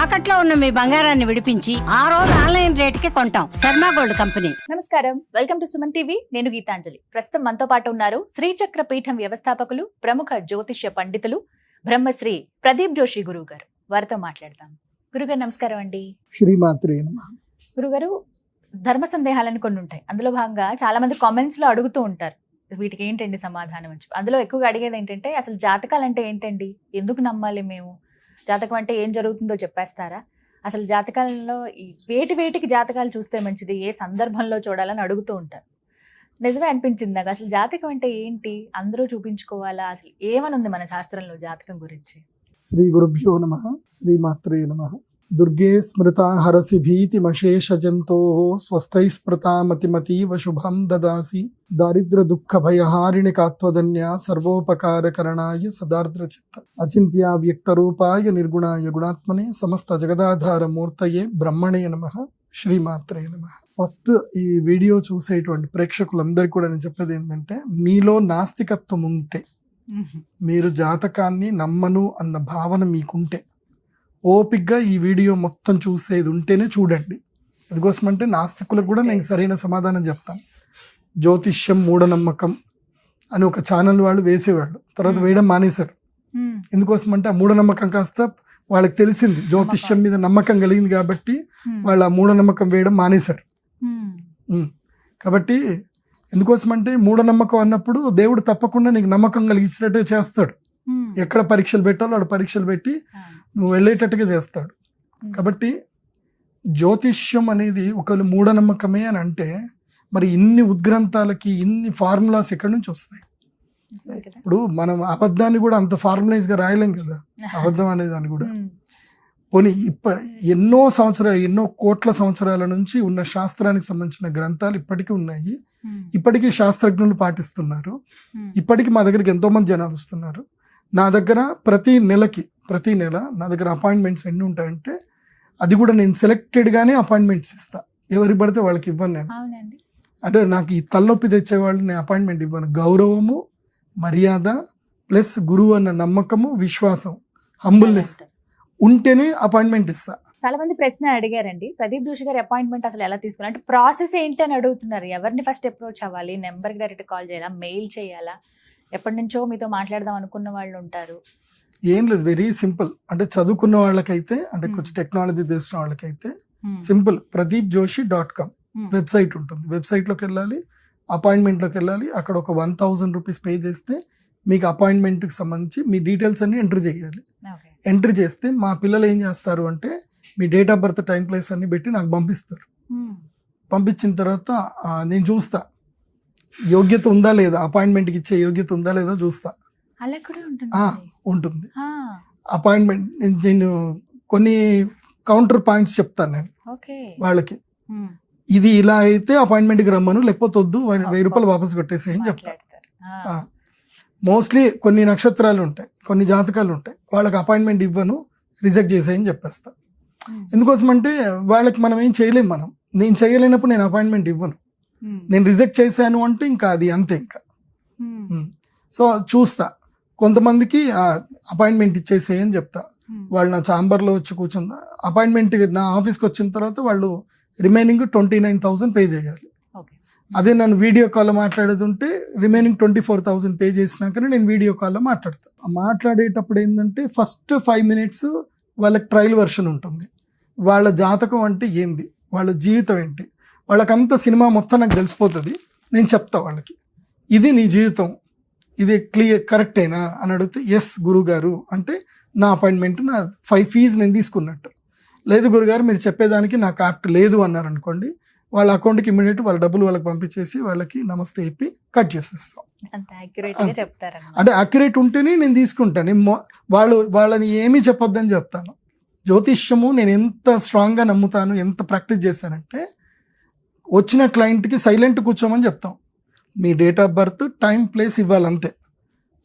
తాకట్లో ఉన్న మీ బంగారాన్ని విడిపించి ఆ రోజు ఆన్లైన్ రేటుకి కొంటాం. Sharma gold company. నమస్కారం, వెల్కమ్ టు సుమన్ టీవీ. నేను గీతాంజలి. ప్రస్తుతం మనతో పాటు ఉన్నారు శ్రీచక్ర పీఠం వ్యవస్థాపకులు, ప్రముఖ జ్యోతిష్య పండితులు బ్రహ్మశ్రీ ప్రదీప్ జోషి గురువు గారు. వారితో మాట్లాడతాం. గురుగారు నమస్కారం అండి. శ్రీమాత్రే నమః. గురుగారు, ధర్మ సందేహాలని కొన్ని ఉంటాయి. అందులో భాగంగా చాలా మంది కామెంట్స్ లో అడుగుతూ ఉంటారు, వీటికి ఏంటండి సమాధానం అని చెప్పి. అందులో ఎక్కువగా అడిగేది ఏంటంటే, అసలు జాతకాలు అంటే ఏంటండి, ఎందుకు నమ్మాలి మేము, జాతకం అంటే ఏం జరుగుతుందో చెప్పేస్తారా, అసలు జాతకాలలో వేటికి జాతకాలు చూస్తే మంచిది, ఏ సందర్భంలో చూడాలని అడుగుతూ ఉంటారు. నిజమే అనిపించింది నాకు. అసలు జాతకం అంటే ఏంటి, అందరూ చూపించుకోవాలా, అసలు ఏమని ఉంది మన శాస్త్రంలో జాతకం గురించి? శ్రీ గురుభ్యో నమః. శ్రీమాత్రే నమః. దుర్గే స్మృతా హరసి భీతిమశేష జంతో స్వస్థై స్మృతా మతిమతీవ శుభం దదాసి దారిద్ర దుఃఖ భయహారిణి కాత్వదన్య సర్వోపకారకరణాయ సదార్ద్ర చిత్త అచింత్య వ్యక్త రూపాయ నిర్గుణాయ గుణాత్మనే సమస్త జగదాధార మూర్తయే బ్రహ్మణే నమః. శ్రీమాత్రే నమః. ఫస్ట్ ఈ వీడియో చూసేటువంటి ప్రేక్షకులందరికీ కూడా నేను చెప్పేది ఏంటంటే, మీలో నాస్తికత్వం ఉంటే, మీరు జాతకాన్ని నమ్మను అన్న భావన మీకుంటే, ఓపిక్గా ఈ వీడియో మొత్తం చూసేది ఉంటేనే చూడండి. అందుకోసమంటే నాస్తికులకు కూడా నేను సరైన సమాధానం చెప్తాను. జ్యోతిష్యం మూఢనమ్మకం అని ఒక ఛానల్ వాళ్ళు వేసేవాళ్ళు, తర్వాత వేయడం మానేశారు. ఎందుకోసమంటే ఆ మూఢనమ్మకం కాస్త వాళ్ళకి తెలిసింది, జ్యోతిష్యం మీద నమ్మకం కలిగింది కాబట్టి వాళ్ళు ఆ మూఢనమ్మకం వేయడం మానేశారు. కాబట్టి ఎందుకోసమంటే మూఢనమ్మకం అన్నప్పుడు దేవుడు తప్పకుండా నీకు నమ్మకం కలిగించినట్టే చేస్తాడు. ఎక్కడ పరీక్షలు పెట్టాలో వాడు పరీక్షలు పెట్టి నువ్వు వెళ్ళేటట్టుగా చేస్తాడు. కాబట్టి జ్యోతిష్యం అనేది ఒకళ్ళు మూఢనమ్మకమే అని అంటే, మరి ఇన్ని ఉద్గ్రంథాలకి ఇన్ని ఫార్ములాస్ ఎక్కడి నుంచి వస్తాయి? ఇప్పుడు మనం అబద్ధాన్ని కూడా అంత ఫార్ములైజ్గా రాయలేం కదా, అబద్ధం అనే దాన్ని కూడా. పోనీ ఎన్నో సంవత్సరాలు, ఎన్నో కోట్ల సంవత్సరాల నుంచి ఉన్న శాస్త్రానికి సంబంధించిన గ్రంథాలు ఇప్పటికీ ఉన్నాయి. ఇప్పటికీ శాస్త్రజ్ఞులు పాటిస్తున్నారు. ఇప్పటికీ మా దగ్గరికి ఎంతో మంది జనాలు వస్తున్నారు. నా దగ్గర ప్రతి నెల నా దగ్గర అపాయింట్మెంట్స్ ఎన్ని ఉంటాయంటే, అది కూడా నేను సెలెక్టెడ్గానే అపాయింట్మెంట్స్ ఇస్తా. ఎవరికి పడితే వాళ్ళకి ఇవ్వను నేను. అంటే నాకు ఈ తలనొప్పి తెచ్చేవాళ్ళు నేను అపాయింట్మెంట్ ఇవ్వను. గౌరవము, మర్యాద ప్లస్ గురువు అన్న నమ్మకము, విశ్వాసం, హంబుల్నెస్ ఉంటేనే అపాయింట్మెంట్ ఇస్తా. చాలా మంది ప్రశ్న అడిగారండి, ప్రదీప్ జోషి గారి అపాయింట్మెంట్ అసలు ఎలా తీసుకోవాలి అంటే, ప్రాసెస్ ఏంటి అని అడుగుతున్నారు. ఎవరిని ఫస్ట్ అప్రోచ్ అవ్వాలి, నెంబర్కి డైరెక్ట్ కాల్ చేయాలా, మెయిల్ చేయాలా, ఎప్పటి నుంచో మీతో మాట్లాడదాం అనుకున్న వాళ్ళు ఉంటారు. ఏం లేదు, వెరీ సింపుల్. అంటే చదువుకున్న వాళ్ళకైతే, అంటే కొంచెం టెక్నాలజీ తెలిసిన వాళ్ళకైతే సింపుల్. PradeepJoshi.com వెబ్సైట్ ఉంటుంది. వెబ్సైట్లోకి వెళ్ళాలి, అపాయింట్మెంట్లోకి వెళ్ళాలి. అక్కడ ఒక 1000 రూపీస్ పే చేస్తే మీకు అపాయింట్మెంట్కి సంబంధించి మీ డీటెయిల్స్ అన్ని ఎంటర్ చేయాలి. ఎంటర్ చేస్తే మా పిల్లలు ఏం చేస్తారు అంటే, మీ date of birth, time, place అన్ని పెట్టి నాకు పంపిస్తారు. పంపించిన తర్వాత నేను చూస్తా యోగ్యత ఉందా లేదా, అపాయింట్మెంట్కి ఇచ్చే యోగ్యత ఉందా లేదా చూస్తా. ఉంటుంది అపాయింట్మెంట్. నేను కొన్ని కౌంటర్ పాయింట్స్ చెప్తాను నేను వాళ్ళకి. ఇది ఇలా అయితే అపాయింట్మెంట్కి రమ్మను, లేకపోతే వద్దు, 1000 రూపాయలు వాపస్ కొట్టేసేయని చెప్తా. మోస్ట్లీ కొన్ని నక్షత్రాలు ఉంటాయి, కొన్ని జాతకాలు ఉంటాయి, వాళ్ళకి అపాయింట్మెంట్ ఇవ్వను, రిజెక్ట్ చేసేయని చెప్పేస్తా. ఎందుకోసమంటే వాళ్ళకి మనం ఏం చేయలేం. నేను చేయలేనప్పుడు నేను అపాయింట్మెంట్ ఇవ్వను. నేను రిజెక్ట్ చేశాను అంటే ఇంకా అది అంతే. ఇంకా సో చూస్తా. కొంతమందికి అపాయింట్మెంట్ ఇచ్చేసేయని చెప్తా. వాళ్ళు నా ఛాంబర్లో వచ్చి కూర్చుందా, అపాయింట్మెంట్ నా ఆఫీస్కి వచ్చిన తర్వాత వాళ్ళు రిమైనింగ్ 29,000 పే చేయాలి. అదే నన్ను వీడియో కాల్లో మాట్లాడేది ఉంటే రిమైనింగ్ 24,000 పే చేసినాకనే నేను వీడియో కాల్లో మాట్లాడతా. మాట్లాడేటప్పుడు ఏంటంటే, ఫస్ట్ 5 minutes వాళ్ళకి ట్రయల్ వర్షన్ ఉంటుంది. వాళ్ళ జాతకం అంటే ఏంది, వాళ్ళ జీవితం ఏంటి, వాళ్ళకంతా సినిమా మొత్తం నాకు తెలిసిపోతుంది. నేను చెప్తా వాళ్ళకి, ఇది నీ జీవితం, ఇది కరెక్టేనా అని అడిగితే, ఎస్ గురుగారు అంటే నా అపాయింట్మెంట్, నా 5 ఫీజు నేను తీసుకున్నట్టు. లేదు గురుగారు మీరు చెప్పేదానికి నాకు యాప్ట్ లేదు అన్నారు అనుకోండి, వాళ్ళ అకౌంట్కి ఇమీడియట్ వాళ్ళ డబ్బులు వాళ్ళకి పంపించేసి వాళ్ళకి నమస్తే చెప్పి కట్ చేసేస్తాం. అంటే అక్యురేట్ ఉంటేనే నేను తీసుకుంటాను. వాళ్ళని ఏమీ చెప్పొద్దని చెప్తాను. జ్యోతిష్యము నేను ఎంత స్ట్రాంగ్గా నమ్ముతాను, ఎంత ప్రాక్టీస్ చేశానంటే, వచ్చిన క్లయింట్కి సైలెంట్ కూర్చోమని చెప్తాం. మీ date of birth, time, place ఇవ్వాలంతే.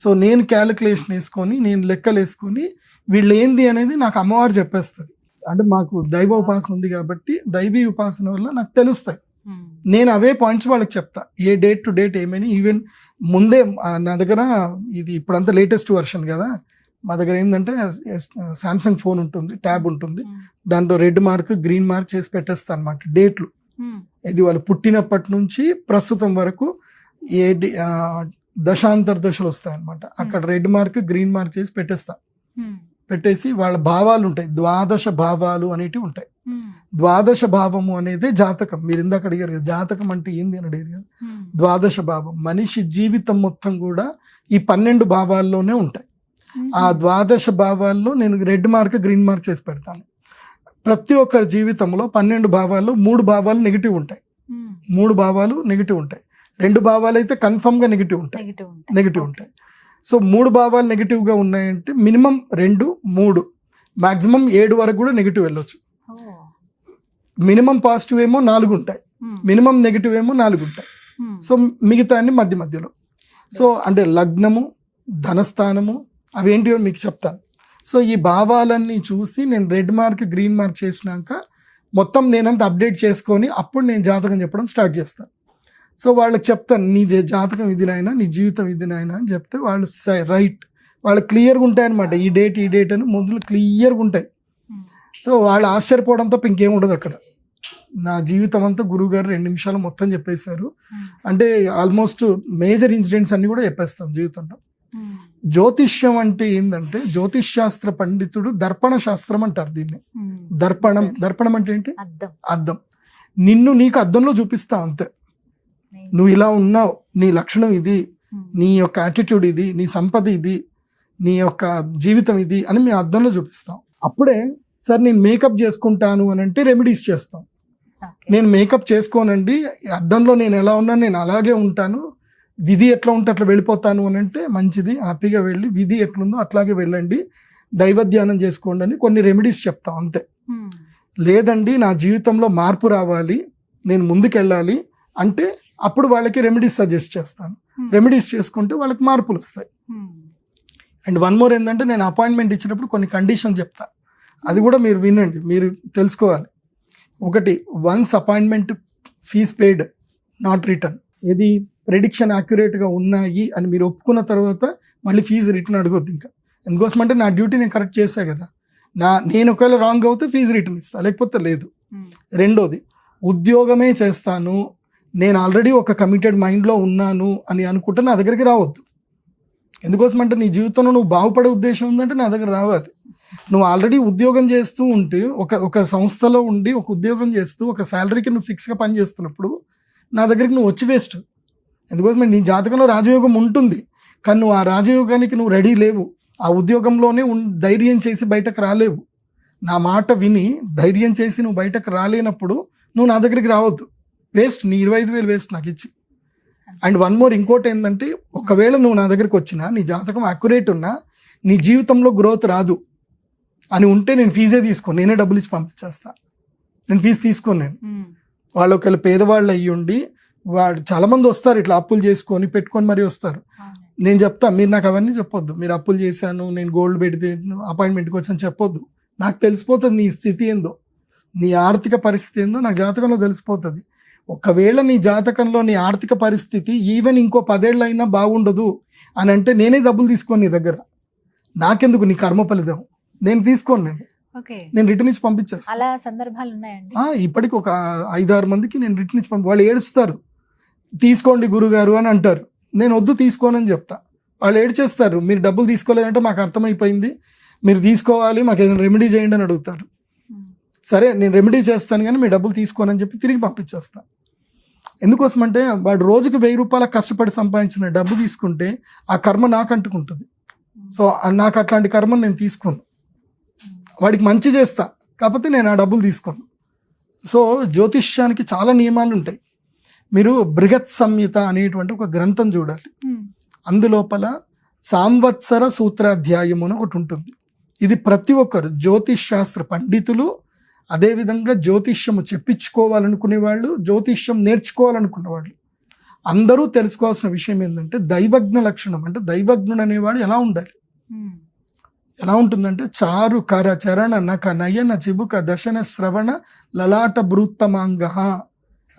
సో నేను క్యాలిక్యులేషన్ వేసుకొని, నేను లెక్కలు వేసుకొని, వీళ్ళు ఏంది అనేది నాకు అమ్మవారు చెప్పేస్తుంది. అంటే మాకు దైవ ఉపాసన ఉంది కాబట్టి, దైవీ ఉపాసన వల్ల నాకు తెలుస్తాయి. నేను అవే పాయింట్స్ వాళ్ళకి చెప్తా, ఏ డేట్ టు డేట్ ఏమని. ఈవెన్ ముందే నా దగ్గర ఇది ఇప్పుడంతా లేటెస్ట్ వర్షన్ కదా, మా దగ్గర ఏంటంటే సామ్సంగ్ ఫోన్ ఉంటుంది, ట్యాబ్ ఉంటుంది, దాంట్లో రెడ్ మార్క్ గ్రీన్ మార్క్ చేసి పెట్టేస్తాను అనమాట డేట్లు. ఇది వాళ్ళు పుట్టినప్పటి నుంచి ప్రస్తుతం వరకు ఏ దశాంతర దశలు వస్తాయన్నమాట. అక్కడ రెడ్ మార్క్ గ్రీన్ మార్క్ చేసి పెట్టేస్తా. పెట్టేసి వాళ్ళ భావాలు ఉంటాయి, ద్వాదశ భావాలు అనేటివి ఉంటాయి. ద్వాదశ భావము అనేది జాతకం. మీరు ఇందాక అడిగారు కదా జాతకం అంటే ఏంది అని అడిగారు కదా. ద్వాదశ భావం మనిషి జీవితం మొత్తం కూడా ఈ 12 భావాల్లోనే ఉంటాయి. ఆ ద్వాదశ భావాల్లో నేను రెడ్ మార్క్ గ్రీన్ మార్క్ చేసి పెడతాను. ప్రతి ఒక్కరి జీవితంలో 12 భావాల్లో 3 భావాలు నెగిటివ్ ఉంటాయి, 3 భావాలు నెగిటివ్ ఉంటాయి, 2 భావాలు అయితే కన్ఫర్మ్ గా నెగిటివ్ ఉంటాయి. సో 3 భావాలు నెగిటివ్ గా ఉన్నాయంటే మినిమం 2, 3 మాక్సిమం 7 వరకు కూడా నెగిటివ్ వెళ్ళొచ్చు. మినిమం పాజిటివ్ ఏమో 4 ఉంటాయి, మినిమం నెగిటివ్ ఏమో 4 ఉంటాయి. సో మిగతా అన్ని మధ్యలో. సో అంటే లగ్నము, ధనస్థానము అవేంటివో మీకు చెప్తాను. సో ఈ భావాలన్నీ చూసి నేను రెడ్ మార్క్ గ్రీన్ మార్క్ చేసినాక మొత్తం నేనంతా అప్డేట్ చేసుకొని అప్పుడు నేను జాతకం చెప్పడం స్టార్ట్ చేస్తాను. సో వాళ్ళకి చెప్తాను నీ జాతకం ఇది నాయనా, నీ జీవితం ఇది నాయనా అని చెప్తే వాళ్ళు రైట్, వాళ్ళు క్లియర్గా ఉంటాయి అనమాట. ఈ డేట్ అని మొదలు క్లియర్గా ఉంటాయి. సో వాళ్ళు ఆశ్చర్యపోవడం తప్ప ఇంకేం ఉండదు అక్కడ. నా జీవితం అంతా గురువు గారు 2 నిమిషాలు మొత్తం చెప్పేశారు. అంటే ఆల్మోస్ట్ మేజర్ ఇన్సిడెంట్స్ అన్ని కూడా చెప్పేస్తాం జీవితంలో. జ్యోతిష్యం అంటే ఏంటంటే జ్యోతిష్ శాస్త్ర పండితుడు దర్పణ శాస్త్రం అంటారు దీన్ని. దర్పణం అంటే ఏంటి? అద్దం. నీకు అద్దంలో చూపిస్తా అంతే. నువ్వు ఇలా ఉన్నావు, నీ లక్షణం ఇది, నీ యొక్క యాటిట్యూడ్ ఇది, నీ సంపద ఇది, నీ యొక్క జీవితం ఇది అని మేము అద్దంలో చూపిస్తాం. అప్పుడే సార్ నేను మేకప్ చేసుకుంటాను అని అంటే రెమెడీస్ చేస్తాం. నేను మేకప్ చేసుకోనండి, అద్దంలో నేను ఎలా ఉన్నాను నేను అలాగే ఉంటాను, విధి ఎట్లా ఉంటే అట్లా వెళ్ళిపోతాను అని అంటే మంచిది, హ్యాపీగా వెళ్ళి విధి ఎట్లుందో అట్లాగే వెళ్ళండి, దైవ ధ్యానం చేసుకోండి అని కొన్ని రెమెడీస్ చెప్తాం అంతే. లేదండి నా జీవితంలో మార్పు రావాలి, నేను ముందుకెళ్ళాలి అంటే అప్పుడు వాళ్ళకి రెమెడీస్ సజెస్ట్ చేస్తాను. రెమెడీస్ చేసుకుంటే వాళ్ళకి మార్పులు వస్తాయి. అండ్ వన్ మోర్ ఏంటంటే నేను అపాయింట్మెంట్ ఇచ్చినప్పుడు కొన్ని కండిషన్ చెప్తా, అది కూడా మీరు వినండి, మీరు తెలుసుకోవాలి. ఒకటి, once appointment fees paid not return. ఇది ప్రెడిక్షన్ యాక్యురేట్గా ఉన్నాయి అని మీరు ఒప్పుకున్న తర్వాత మళ్ళీ ఫీజు రిటర్న్ అడగొద్దు. ఇంకా ఎందుకోసం అంటే నా డ్యూటీ నేను కరెక్ట్ చేశా కదా, నేను ఒకవేళ రాంగ్ అవుతే ఫీజు రిటర్న్ ఇస్తా, లేకపోతే లేదు. రెండోది, ఉద్యోగమే చేస్తాను, నేను ఆల్రెడీ ఒక కమిటెడ్ మైండ్లో ఉన్నాను అని అనుకుంటే నా దగ్గరికి రావద్దు. ఎందుకోసం అంటే నీ జీవితంలో నువ్వు బాగుపడే ఉద్దేశం ఉందంటే నా దగ్గర రావాలి. నువ్వు ఆల్రెడీ ఉద్యోగం చేస్తూ ఉంటే ఒక సంస్థలో ఉండి ఒక ఉద్యోగం చేస్తూ ఒక శాలరీకి నువ్వు ఫిక్స్గా పని చేస్తున్నప్పుడు నా దగ్గరికి నువ్వు వచ్చి వేస్ట్. ఎందుకోసం నీ జాతకంలో రాజయోగం ఉంటుంది, కానీ నువ్వు ఆ రాజయోగానికి నువ్వు రెడీ లేవు, ఆ ఉద్యోగంలోనే ధైర్యం చేసి బయటకు రాలేవు. నా మాట విని ధైర్యం చేసి నువ్వు బయటకు రాలేనప్పుడు నువ్వు నా దగ్గరికి రావద్దు, వేస్ట్, నీ 25,000 వేస్ట్ నాకు ఇచ్చి. అండ్ వన్ మోర్, ఇంకోటి ఏంటంటే ఒకవేళ నువ్వు నా దగ్గరికి వచ్చినా నీ జాతకం అక్యురేట్ ఉన్నా నీ జీవితంలో గ్రోత్ రాదు అని ఉంటే నేను ఫీజే తీసుకోను, నేనే డబ్బులు ఇచ్చి పంపించేస్తా. నేను ఫీజు తీసుకోను. నేను వాళ్ళు ఒకవేళ పేదవాళ్ళు అయ్యి ఉండి చాలా మంది వస్తారు ఇట్లా అప్పులు చేసుకొని పెట్టుకొని మరీ వస్తారు. నేను చెప్తా, మీరు నాకు అవన్నీ చెప్పొద్దు, మీరు అప్పులు చేశాను నేను గోల్డ్ పెడితే అపాయింట్మెంట్కి వచ్చాను చెప్పొద్దు. నాకు తెలిసిపోతుంది నీ స్థితి ఏందో, నీ ఆర్థిక పరిస్థితి ఏందో నాకు జాతకంలో తెలిసిపోతుంది. ఒకవేళ నీ జాతకంలో నీ ఆర్థిక పరిస్థితి ఈవెన్ ఇంకో 10 ఏళ్ళు అయినా బాగుండదు అని అంటే నేనే డబ్బులు తీసుకోను నీ దగ్గర. నాకెందుకు నీ కర్మ ఫలితం, నేను తీసుకోను, నేను రిటర్న్ ఇచ్చి పంపించేస్తాను. అలా సందర్భాలు ఉన్నాయండి. ఇప్పటికి ఒక 5-6 మందికి నేను రిటర్న్ ఇచ్చి వాళ్ళు ఏడుస్తారు, తీసుకోండి గురుగారు అని అంటారు, నేను వద్దు తీసుకోనని చెప్తా. వాళ్ళు ఏడ్చేస్తారు, మీరు డబ్బులు తీసుకోలేదంటే మాకు అర్థమైపోయింది, మీరు తీసుకోవాలి, మాకు ఏదైనా రెమెడీ చేయండి అని అడుగుతారు. సరే నేను రెమెడీ చేస్తాను కానీ మీరు డబ్బులు తీసుకోనని చెప్పి తిరిగి పంపించేస్తా. ఎందుకోసం అంటే వాడు రోజుకి 1000 రూపాయల కష్టపడి సంపాదించిన డబ్బు తీసుకుంటే ఆ కర్మ నాకు అంటుకుంటుంది. సో నాకు అట్లాంటి కర్మ నేను తీసుకోను, వాడికి మంచి చేస్తా, కాకపోతే నేను ఆ డబ్బులు తీసుకోను. సో జ్యోతిష్యానికి చాలా నియమాలు ఉంటాయి. మీరు బృహత్ సంహిత అనేటువంటి ఒక గ్రంథం చూడాలి, అందులోపల సాంవత్సర సూత్రాధ్యాయం అని ఒకటి ఉంటుంది. ఇది ప్రతి ఒక్కరు జ్యోతిష్ శాస్త్ర పండితులు, అదేవిధంగా జ్యోతిష్యము చెప్పించుకోవాలనుకునే వాళ్ళు, జ్యోతిష్యం నేర్చుకోవాలనుకునే వాళ్ళు అందరూ తెలుసుకోవాల్సిన విషయం ఏంటంటే దైవజ్ఞ లక్షణం. అంటే దైవజ్ఞుడు అనేవాడు ఎలా ఉండాలి, ఎలా ఉంటుందంటే చారు కర చరణ నక నయన చిబుక దశన శ్రవణ లలాట భృత్తమాంగ.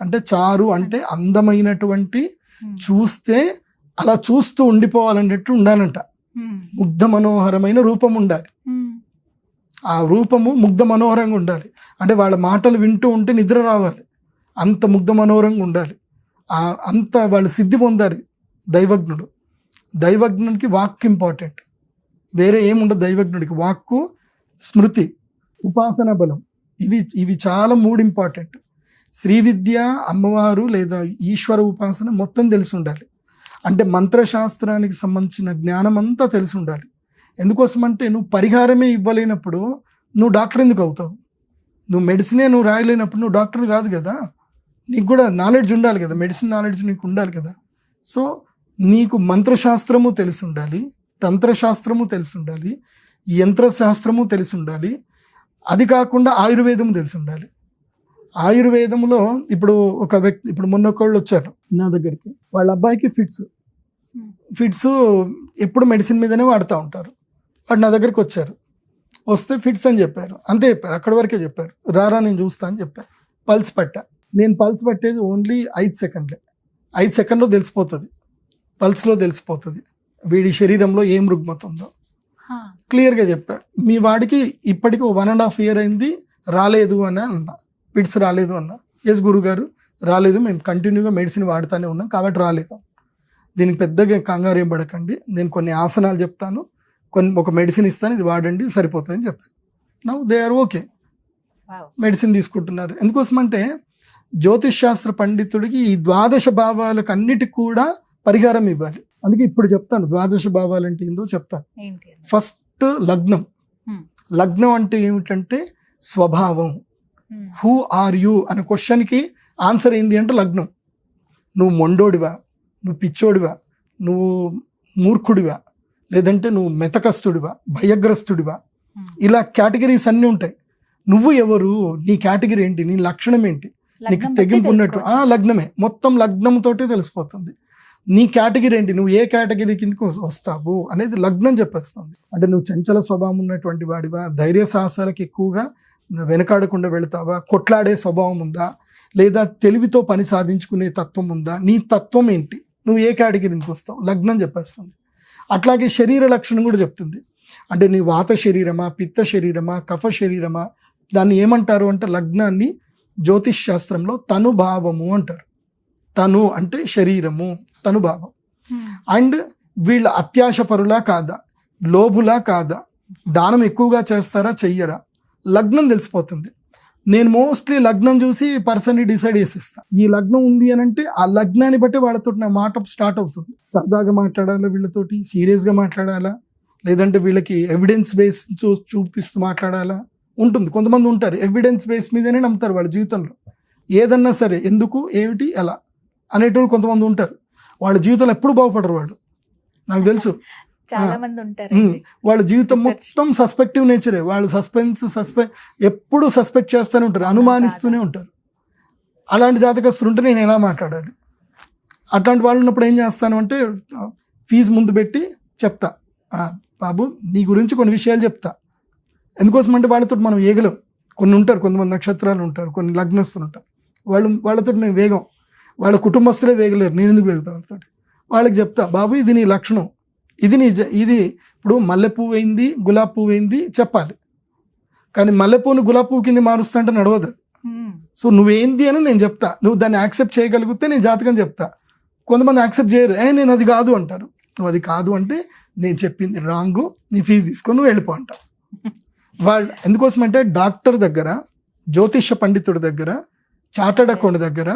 అంటే చారు అంటే అందమైనటువంటి, చూస్తే అలా చూస్తూ ఉండిపోవాలన్నట్టు ఉండాలంట. ముగ్ధ మనోహరమైన రూపం ఉండాలి. ఆ రూపము ముగ్ధ మనోహరంగా ఉండాలి. అంటే వాళ్ళ మాటలు వింటూ ఉంటే నిద్ర రావాలి, అంత ముగ్ధ మనోహరంగా ఉండాలి. అంత వాళ్ళు సిద్ధి పొందాలి. దైవజ్ఞుడు, దైవజ్ఞుడికి వాక్ ఇంపార్టెంట్, వేరే ఏముండదు. దైవజ్ఞుడికి వాక్కు, స్మృతి, ఉపాసన బలం, ఇవి చాలా 3 ఇంపార్టెంట్. శ్రీ విద్య, అమ్మవారు లేదా ఈశ్వర ఉపాసన మొత్తం తెలిసి ఉండాలి. అంటే మంత్రశాస్త్రానికి సంబంధించిన జ్ఞానం అంతా తెలిసి ఉండాలి. ఎందుకోసం అంటే నువ్వు పరిహారమే ఇవ్వలేనప్పుడు నువ్వు డాక్టర్ ఎందుకు అవుతావు? నువ్వు మెడిసినే నువ్వు రాయలేనప్పుడు నువ్వు డాక్టర్ కాదు కదా. నీకు కూడా నాలెడ్జ్ ఉండాలి కదా, మెడిసిన్ నాలెడ్జ్ నీకు ఉండాలి కదా. సో నీకు మంత్రశాస్త్రము తెలిసి ఉండాలి, తంత్రశాస్త్రము తెలిసి ఉండాలి, యంత్రశాస్త్రము తెలిసి ఉండాలి. అది కాకుండా ఆయుర్వేదము తెలిసి ఉండాలి. ఆయుర్వేదంలో ఇప్పుడు ఒక వ్యక్తి, ఇప్పుడు మొన్న ఒకళ్ళు వచ్చారు నా దగ్గరికి, వాళ్ళ అబ్బాయికి ఫిట్స్ ఎప్పుడు మెడిసిన్ మీదనే వాడుతూ ఉంటారు. వాడు నా దగ్గరికి వచ్చారు, వస్తే ఫిట్స్ అని చెప్పారు, అంతే చెప్పారు, అక్కడి వరకే చెప్పారు. రారా నేను చూస్తా అని చెప్పారు. పల్స్ పట్టా. నేను పల్స్ పట్టేది ఓన్లీ 5 సెకండ్లే. 5 సెకండ్లో తెలిసిపోతుంది, పల్స్లో తెలిసిపోతుంది వీడి శరీరంలో ఏం రుగ్మత ఉందో. క్లియర్గా చెప్పా. మీ వాడికి ఇప్పటికి 1.5 year అయింది, రాలేదు అని అన్నా, ఫిట్స్ రాలేదు అన్నా. ఎస్ గురుగారు రాలేదు, మేము కంటిన్యూగా మెడిసిన్ వాడుతూనే ఉన్నాం కాబట్టి రాలేదు. దీనికి పెద్దగా కంగారు ఏం పడకండి, నేను కొన్ని ఆసనాలు చెప్తాను, ఒక మెడిసిన్ ఇస్తాను, ఇది వాడండి సరిపోతుంది అని చెప్పాను. Now they are okay, medicine తీసుకుంటున్నారు. ఎందుకోసం అంటే జ్యోతిష్ శాస్త్ర పండితుడికి ఈ 12 భావాలకు అన్నిటికి కూడా పరిహారం ఇవ్వాలి. అందుకే ఇప్పుడు చెప్తాను 12 భావాలు అంటే ఏందో చెప్తాను. ఫస్ట్ లగ్నం. లగ్నం అంటే ఏమిటంటే స్వభావం. హూ ఆర్ యూ అనే క్వశ్చన్కి ఆన్సర్ ఏంది అంటే లగ్నం. నువ్వు మొండోడివా, నువ్వు పిచ్చోడివా, నువ్వు మూర్ఖుడివా, లేదంటే నువ్వు మెతకస్తుడివా, భయగ్రస్తుడివా, ఇలా కేటగిరీస్ అన్నీ ఉంటాయి. నువ్వు ఎవరు, నీ కేటగిరీ ఏంటి, నీ లక్షణం ఏంటి, నీకు తెగింపు ఉన్నట్టు లగ్నమే, మొత్తం లగ్నంతోటే తెలిసిపోతుంది. నీ కేటగిరీ ఏంటి, నువ్వు ఏ కేటగిరీ కిందకి వస్తావు అనేది లగ్నం చెప్పేస్తుంది. అంటే నువ్వు చంచల స్వభావం ఉన్నటువంటి వాడివా, ధైర్య సాహసాలకు ఎక్కువగా వెనకాడకుండా వెళతావా, కొట్లాడే స్వభావం ఉందా, లేదా తెలివితో పని సాధించుకునే తత్వం ఉందా, నీ తత్వం ఏంటి, నువ్వు ఏ కేటగిరీకి వస్తావు, లగ్నం చెప్పేస్తుంది. అట్లాగే శరీర లక్షణం కూడా చెప్తుంది. అంటే నీ వాత శరీరమా, పిత్త శరీరమా, కఫ శరీరమా, దాన్ని ఏమంటారు అంటే లగ్నాన్ని జ్యోతిష్ శాస్త్రంలో తనుభావము అంటారు. తను అంటే శరీరము, తనుభావం. అండ్ వీళ్ళ అత్యాశపరులా కాదా, లోభులా కాదా, దానం ఎక్కువగా చేస్తారా చెయ్యరా, లగ్నం తెలిసిపోతుంది. నేను మోస్ట్లీ లగ్నం చూసి పర్సన్ని డిసైడ్ చేసేస్తా. ఈ లగ్నం ఉంది అని అంటే ఆ లగ్నాన్ని బట్టి వాళ్ళతో నా మాట స్టార్ట్ అవుతుంది. సరదాగా మాట్లాడాలా వీళ్ళతోటి, సీరియస్గా మాట్లాడాలా, లేదంటే వీళ్ళకి ఎవిడెన్స్ బేస్ చూపిస్తూ మాట్లాడాలా ఉంటుంది. కొంతమంది ఉంటారు ఎవిడెన్స్ బేస్ మీదనే నమ్ముతారు వాళ్ళ జీవితంలో. ఏదన్నా సరే ఎందుకు, ఏమిటి, ఎలా అనేటోళ్ళు కొంతమంది ఉంటారు. వాళ్ళ జీవితంలో ఎప్పుడు బాగుపడరు వాళ్ళు, నాకు తెలుసు. చాలా మంది ఉంటారు. వాళ్ళ జీవితం మొత్తం సస్పెక్టివ్ నేచరే. వాళ్ళు ఎప్పుడు సస్పెక్ట్ చేస్తూనే ఉంటారు, అనుమానిస్తూనే ఉంటారు. అలాంటి జాతకస్తులు ఉంటే నేను ఎలా మాట్లాడాలి, అట్లాంటి వాళ్ళు ఉన్నప్పుడు ఏం చేస్తాను అంటే ఫీజు ముందు పెట్టి చెప్తా, బాబు నీ గురించి కొన్ని విషయాలు చెప్తా. ఎందుకోసం అంటే వాళ్ళతో మనం వేగలేం. కొన్ని ఉంటారు, కొంతమంది నక్షత్రాలు ఉంటారు, కొన్ని లగ్నస్తులు ఉంటారు, వాళ్ళతో నేను వేగం. వాళ్ళ కుటుంబస్తులే వేగలేరు, నేను ఎందుకు వేగుతా వాళ్ళతో. వాళ్ళకి చెప్తా, బాబు ఇది నీ లక్షణం, ఇది ఇప్పుడు మల్లెపువ్వు అయింది, గులాబీ పువ్వు అయింది చెప్పాలి. కానీ మల్లెపువ్వుని గులాబీ పువ్వు కింద మారుస్తా అంటే నడవదు అది. సో నువ్వేంది అని నేను చెప్తా, నువ్వు దాన్ని యాక్సెప్ట్ చేయగలిగితే నేను జాతకం చెప్తా. కొంతమంది యాక్సెప్ట్ చేయరు, నేను అది కాదు అంటారు. నువ్వు అది కాదు అంటే నేను చెప్పింది రాంగు, నీ ఫీజు తీసుకొని నువ్వు వెళ్ళిపో అంటావు. వాళ్ళు ఎందుకోసం అంటే డాక్టర్ దగ్గర, జ్యోతిష పండితుడి దగ్గర, చార్టర్డ్ అకౌంట్ దగ్గర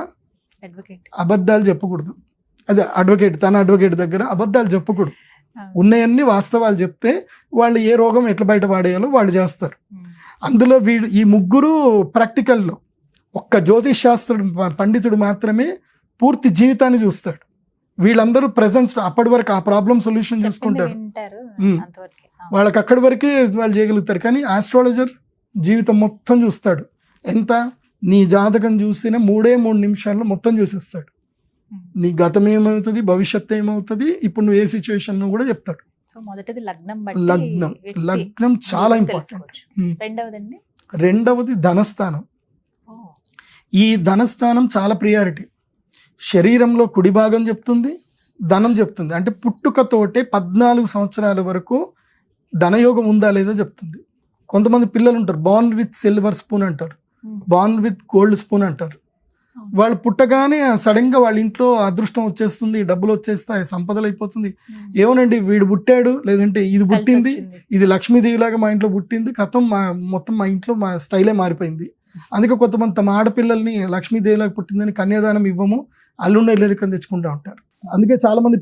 అబద్ధాలు చెప్పకూడదు. అదే తన అడ్వకేట్ దగ్గర అబద్ధాలు చెప్పకూడదు. ఉన్నాయన్నీ వాస్తవాలు చెప్తే వాళ్ళు ఏ రోగం ఎట్లా బయట పడేయాలో వాళ్ళు చేస్తారు. అందులో ఈ ముగ్గురు ప్రాక్టికల్లో ఒక్క జ్యోతిష్ శాస్త్ర పండితుడు మాత్రమే పూర్తి జీవితాన్ని చూస్తాడు. వీళ్ళందరూ ప్రెజెన్స్ అప్పటి వరకు ఆ ప్రాబ్లం సొల్యూషన్ చూసుకుంటారు, వాళ్ళకి అక్కడి వరకే వాళ్ళు చేయగలుగుతారు. కానీ ఆస్ట్రాలజర్ జీవితం మొత్తం చూస్తాడు. ఎంత, నీ జాతకం చూసిన 3 నిమిషాల్లో మొత్తం చూసేస్తాడు. నీ గతం ఏమవుతుంది, భవిష్యత్తు ఏమవుతుంది, ఇప్పుడు నువ్వు ఏ సిచ్యువేషన్ కూడా చెప్తాడు. లగ్నం చాలా ఇంపార్టెంట్. రెండవది ధనస్థానం. ఈ ధనస్థానం చాలా ప్రియారిటీ. శరీరంలో కుడి భాగం చెప్తుంది, ధనం చెప్తుంది. అంటే పుట్టుకతోటే 14 సంవత్సరాల వరకు ధనయోగం ఉందా లేదా చెప్తుంది. కొంతమంది పిల్లలు ఉంటారు బార్న్ విత్ సిల్వర్ స్పూన్ అంటారు, బార్న్ విత్ గోల్డ్ స్పూన్ అంటారు. వాళ్ళు పుట్టగానే సడన్ గా వాళ్ళ ఇంట్లో అదృష్టం వచ్చేస్తుంది, డబ్బులు వచ్చేస్తాయి, సంపదలు అయిపోతుంది. ఏమోనండి వీడు పుట్టాడు, లేదంటే ఇది పుట్టింది, ఇది లక్ష్మీదేవి లాగా మా ఇంట్లో పుట్టింది, కథం మొత్తం మా ఇంట్లో మా స్టైలే మారిపోయింది. అందుకే కొంతమంది తమ ఆడపిల్లల్ని లక్ష్మీదేవి లాగా పుట్టిందని కన్యాదానం ఇవ్వము, అల్లుండ ఇల్లరికం తెచ్చుకుంటూ ఉంటారు. అందుకే చాలా మంది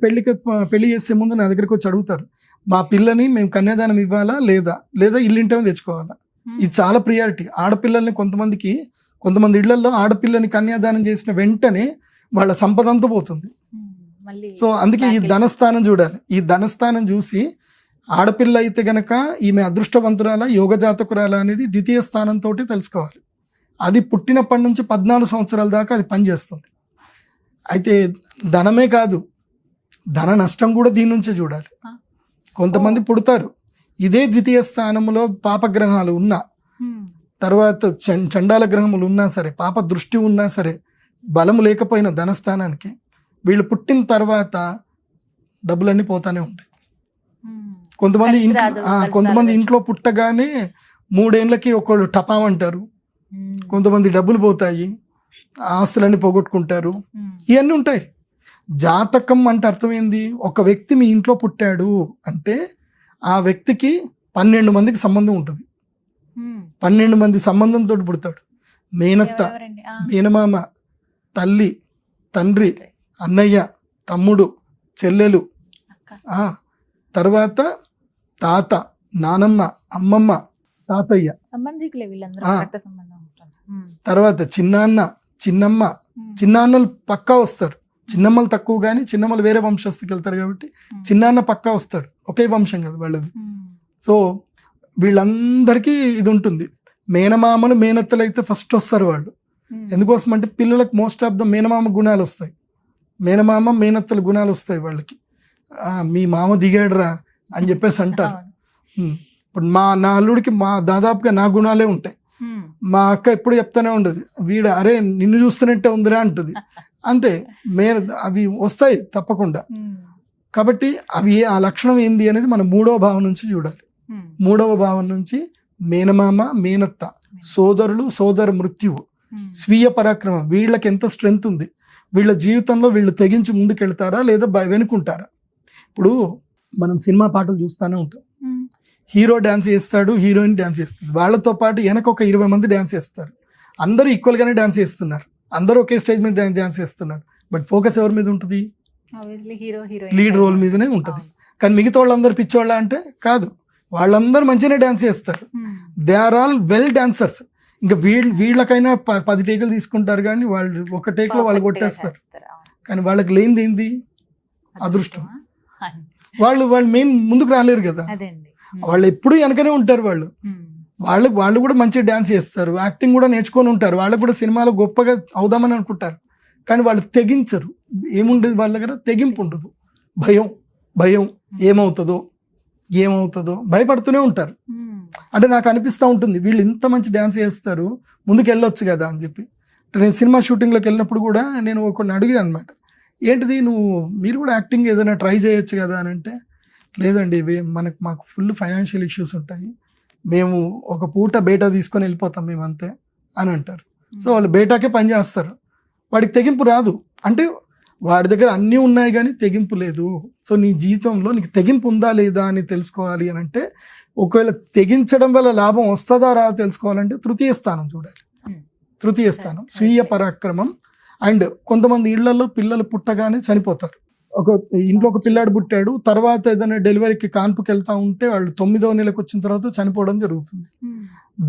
పెళ్లి చేసే ముందు నా దగ్గరికి వచ్చి అడుగుతారు, మా పిల్లని మేము కన్యాదానం ఇవ్వాలా లేదా ఇల్లింటనే తెచ్చుకోవాలా. ఇది చాలా ప్రియారిటీ. ఆడపిల్లల్ని కొంతమంది ఇళ్లలో ఆడపిల్లని కన్యాదానం చేసిన వెంటనే వాళ్ళ సంపద అంతా పోతుంది. సో అందుకే ఈ ధనస్థానం చూడాలి. ఈ ధనస్థానం చూసి ఆడపిల్ల అయితే గనక ఈమె అదృష్టవంతురాల యోగ జాతకురాల అనేది ద్వితీయ స్థానంతో తెలుసుకోవాలి. అది పుట్టినప్పటి నుంచి 14 సంవత్సరాల దాకా అది పనిచేస్తుంది. అయితే ధనమే కాదు, ధన నష్టం కూడా దీని నుంచే చూడాలి. కొంతమంది పుడతారు ఇదే ద్వితీయ స్థానంలో పాపగ్రహాలు ఉన్నా, తర్వాత చండాల గ్రహములు ఉన్నా సరే, పాప దృష్టి ఉన్నా సరే, బలము లేకపోయిన ధనస్థానానికి వీళ్ళు పుట్టిన తర్వాత డబ్బులన్నీ పోతానే ఉంటాయి. కొంతమంది ఇంట్లో పుట్టగానే 3 ఏళ్ళకి ఒకళ్ళు టపామంటారు, కొంతమంది డబ్బులు పోతాయి, ఆస్తులన్నీ పోగొట్టుకుంటారు, ఇవన్నీ ఉంటాయి. జాతకం అంటే అర్థమైంది, ఒక వ్యక్తి మీ ఇంట్లో పుట్టాడు అంటే ఆ వ్యక్తికి 12 మందికి సంబంధం ఉంటుంది. 12 మంది సంబంధంతో పుడతాడు. మేనత్త, మేనమామ, తల్లి, తండ్రి, అన్నయ్య, తమ్ముడు, చెల్లెలు, తర్వాత తాత, నానమ్మ, అమ్మమ్మ, తాతయ్య, తర్వాత చిన్నాన్న, చిన్నమ్మ. చిన్నాన్నలు పక్కా వస్తారు, చిన్నమ్మలు తక్కువ, కానీ చిన్నమ్మలు వేరే వంశస్థకి వెళ్తారు కాబట్టి చిన్నాన్న పక్కా వస్తాడు, ఒకే వంశం కదా వాళ్ళది. సో వీళ్ళందరికీ ఇది ఉంటుంది. మేనమామలు మేనత్తలు అయితే ఫస్ట్ వస్తారు వాళ్ళు. ఎందుకోసం అంటే పిల్లలకు మోస్ట్ ఆఫ్ ద మేనమామ గుణాలు వస్తాయి, మేనమామ మేనత్తల గుణాలు వస్తాయి వాళ్ళకి. మీ మామ దిగాడురా అని చెప్పేసి అంటారు. ఇప్పుడు నా అల్లుడికి దాదాపుగా నా గుణాలే ఉంటాయి. మా అక్క ఎప్పుడు చెప్తానే ఉండదు, వీడు అరే నిన్ను చూస్తున్నట్టే ఉందిరా అంటుంది. అంతే, అవి వస్తాయి తప్పకుండా. కాబట్టి అవి ఆ లక్షణం ఏంది అనేది మనం 3వ భావం నుంచి చూడాలి. 3వ భావం నుంచి మేనమామ, మేనత్త, సోదరులు, సోదర మృత్యువు, స్వీయ పరాక్రమం, వీళ్ళకి ఎంత స్ట్రెంగ్త్ ఉంది, వీళ్ళ జీవితంలో వీళ్ళు తెగించి ముందుకెళ్తారా లేదా వెనుకుంటారా. ఇప్పుడు మనం సినిమా పాటలు చూస్తూనే ఉంటాం, హీరో డ్యాన్స్ చేస్తాడు, హీరోయిన్ డ్యాన్స్ చేస్తుంది, వాళ్ళతో పాటు వెనక ఒక 20 మంది డ్యాన్స్ చేస్తారు. అందరూ ఈక్వల్ గానే డ్యాన్స్ చేస్తున్నారు, అందరూ ఒకే స్టేజ్ మీద డ్యాన్స్ చేస్తున్నారు. బట్ ఫోకస్ ఎవరి మీద ఉంటుంది? లీడ్ రోల్ మీదనే ఉంటుంది. కానీ మిగతా వాళ్ళందరూ పిచ్చోళ్ళ అంటే కాదు, వాళ్ళందరూ మంచిగానే డ్యాన్స్ చేస్తారు. They are all well dancers. ఇంకా వీళ్ళకైనా 10 టేకులు తీసుకుంటారు, కానీ వాళ్ళు ఒక టేక్లో వాళ్ళు కొట్టేస్తారు. కానీ వాళ్ళకి లేనిది ఏంది? అదృష్టం. వాళ్ళు మెయిన్ ముందుకు రాలేరు కదా, వాళ్ళు ఎప్పుడు వెనకనే ఉంటారు. వాళ్ళు కూడా మంచిగా డ్యాన్స్ చేస్తారు, యాక్టింగ్ కూడా నేర్చుకొని ఉంటారు, వాళ్ళకు కూడా సినిమాలో గొప్పగా అవుదామని అనుకుంటారు. కానీ వాళ్ళు తెగించరు. ఏముండదు వాళ్ళ దగ్గర? తెగింపు ఉండదు. భయం ఏమవుతుందో భయపడుతూనే ఉంటారు. అంటే నాకు అనిపిస్తూ ఉంటుంది, వీళ్ళు ఇంత మంచి డ్యాన్స్ చేస్తారు, ముందుకు వెళ్ళొచ్చు కదా అని చెప్పి. నేను సినిమా షూటింగ్లోకి వెళ్ళినప్పుడు కూడా నేను ఒకరిని అడిగాను అనమాట, ఏంటిది మీరు కూడా యాక్టింగ్ ఏదైనా ట్రై చేయొచ్చు కదా అని అంటే, లేదండి మాకు ఫుల్ ఫైనాన్షియల్ ఇష్యూస్ ఉంటాయి, మేము ఒక పూట బేటా తీసుకొని వెళ్ళిపోతాం మేము అంతే అని అంటారు. సో వాళ్ళు బేటాకే పని చేస్తారు, వాడికి తెగింపు రాదు. అంటే వాడి దగ్గర అన్నీ ఉన్నాయి కానీ తెగింపు లేదు. సో నీ జీవితంలో నీకు తెగింపు ఉందా లేదా అని తెలుసుకోవాలి అని అంటే, ఒకవేళ తెగించడం వల్ల లాభం వస్తుందా రాదా తెలుసుకోవాలంటే తృతీయ స్థానం చూడాలి. తృతీయ స్థానం స్వీయ పరాక్రమం. అండ్ కొంతమంది ఇళ్లలో పిల్లలు పుట్టగానే చనిపోతారు. ఇంట్లో ఒక పిల్లాడు పుట్టాడు, తర్వాత ఏదైనా డెలివరీకి కాన్పుకి వెళ్తా ఉంటే వాళ్ళు 9వ నెలకు వచ్చిన తర్వాత చనిపోవడం జరుగుతుంది.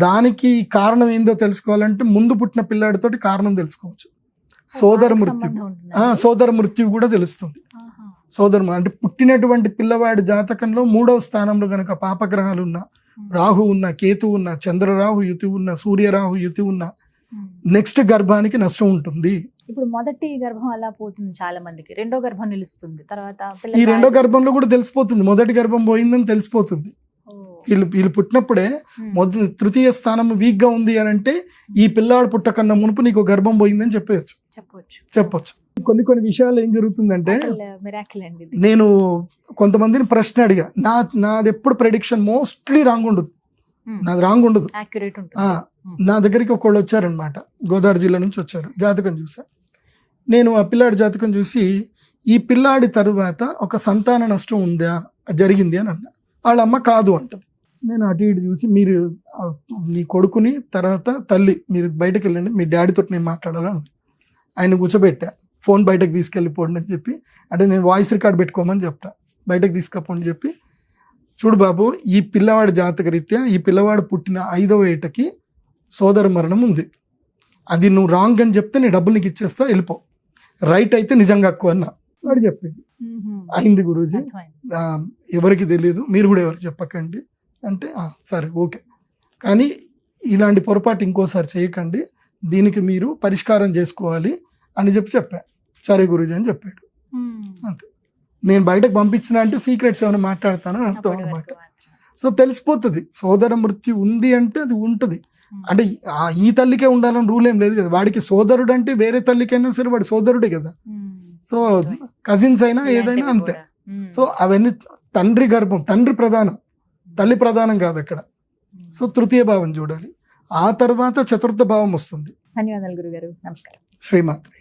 దానికి కారణం ఏందో తెలుసుకోవాలంటే ముందు పుట్టిన పిల్లాడితోటి కారణం తెలుసుకోవచ్చు. సోదర మృత్యు కూడా తెలుస్తుంది. అంటే పుట్టినటువంటి పిల్లవాడి జాతకంలో 3వ స్థానంలో గనక పాపగ్రహాలు ఉన్నా, రాహు ఉన్న, కేతు ఉన్న, చంద్రరాహు యుతి ఉన్న, సూర్యరాహు యుతి ఉన్న, నెక్స్ట్ గర్భానికి నష్టం ఉంటుంది. ఇప్పుడు మొదటి గర్భం అలా పోతుంది చాలా మందికి, రెండో గర్భం నిలుస్తుంది, తర్వాత ఈ రెండో గర్భంలో కూడా తెలిసిపోతుంది, మొదటి గర్భం పోయిందని తెలిసిపోతుంది. వీళ్ళు పుట్టినప్పుడే తృతీయ స్థానం వీక్ గా ఉంది అని అంటే, ఈ పిల్లాడు పుట్టకన్నా మునుపు నీకు గర్భం పోయిందని చెప్పొచ్చు. కొన్ని విషయాలు ఏం జరుగుతుందంటే, అసలు మిరాకిల్ అండి ఇది. నేను కొంతమందిని ప్రశ్న అడిగా, నాది ఎప్పుడు ప్రెడిక్షన్ మోస్ట్లీ రాంగ్ ఉండదు, నాది రాంగ్ ఉండదు. యాక్యురేట్ ఉంటుంది. నా దగ్గరికి ఒకళ్ళు వచ్చారనమాట, గోదావరి జిల్లా నుంచి వచ్చారు, జాతకం చూసా. నేను ఆ పిల్లాడి జాతకం చూసి, ఈ పిల్లాడి తరువాత ఒక సంతాన నష్టం ఉందా, జరిగింది అని అన్నా. వాళ్ళ అమ్మ కాదు అంటది. నేను అటు ఇటు చూసి, మీరు మీ కొడుకుని తర్వాత తల్లి మీరు బయటకు వెళ్ళండి, మీ డాడీతో నేను మాట్లాడాలని ఆయన కూర్చోబెట్టా. ఫోన్ బయటకు తీసుకెళ్ళిపోండి అని చెప్పి, అంటే నేను వాయిస్ రికార్డ్ పెట్టుకోమని చెప్తా, బయటకు తీసుకపోండి చెప్పి, చూడు బాబు, ఈ పిల్లవాడి జాతక రీత్యా ఈ పిల్లవాడు పుట్టిన 5వ ఏటకి సోదర మరణం ఉంది, అది నువ్వు రాంగ్ అని చెప్తే నీ డబ్బులు నీకు ఇచ్చేస్తా, వెళ్ళిపో, రైట్ అయితే నిజంగా అక్కువ అన్న. వాడు చెప్పింది, అయింది గురూజీ, ఎవరికి తెలియదు, మీరు కూడా ఎవరికి చెప్పకండి అంటే, సరే ఓకే, కానీ ఇలాంటి పొరపాటు ఇంకోసారి చేయకండి, దీనికి మీరు పరిష్కారం చేసుకోవాలి అని చెప్పా. సరే గురూజీ అని చెప్పాడు. అంతే. నేను బయటకు పంపించిన అంటే సీక్రెట్స్ ఏమైనా మాట్లాడతానని అర్థం అనమాట. సో తెలిసిపోతుంది, సోదర మృత్యు ఉంది అంటే అది ఉంటుంది. అంటే ఈ తల్లికే ఉండాలని రూల్ ఏం లేదు కదా, వాడికి సోదరుడు అంటే వేరే తల్లికైనా సరే వాడి సోదరుడే కదా. సో కజిన్స్ అయినా ఏదైనా అంతే. సో అవన్నీ తండ్రి గర్భం, తండ్రి ప్రధానం, తల్లి ప్రధానం కాదు అక్కడ. సో తృతీయ భావం చూడాలి, ఆ తర్వాత చతుర్థ భావం వస్తుంది. ధన్యవాదాలు గురుగారు, నమస్కారం. శ్రీమాత్రి.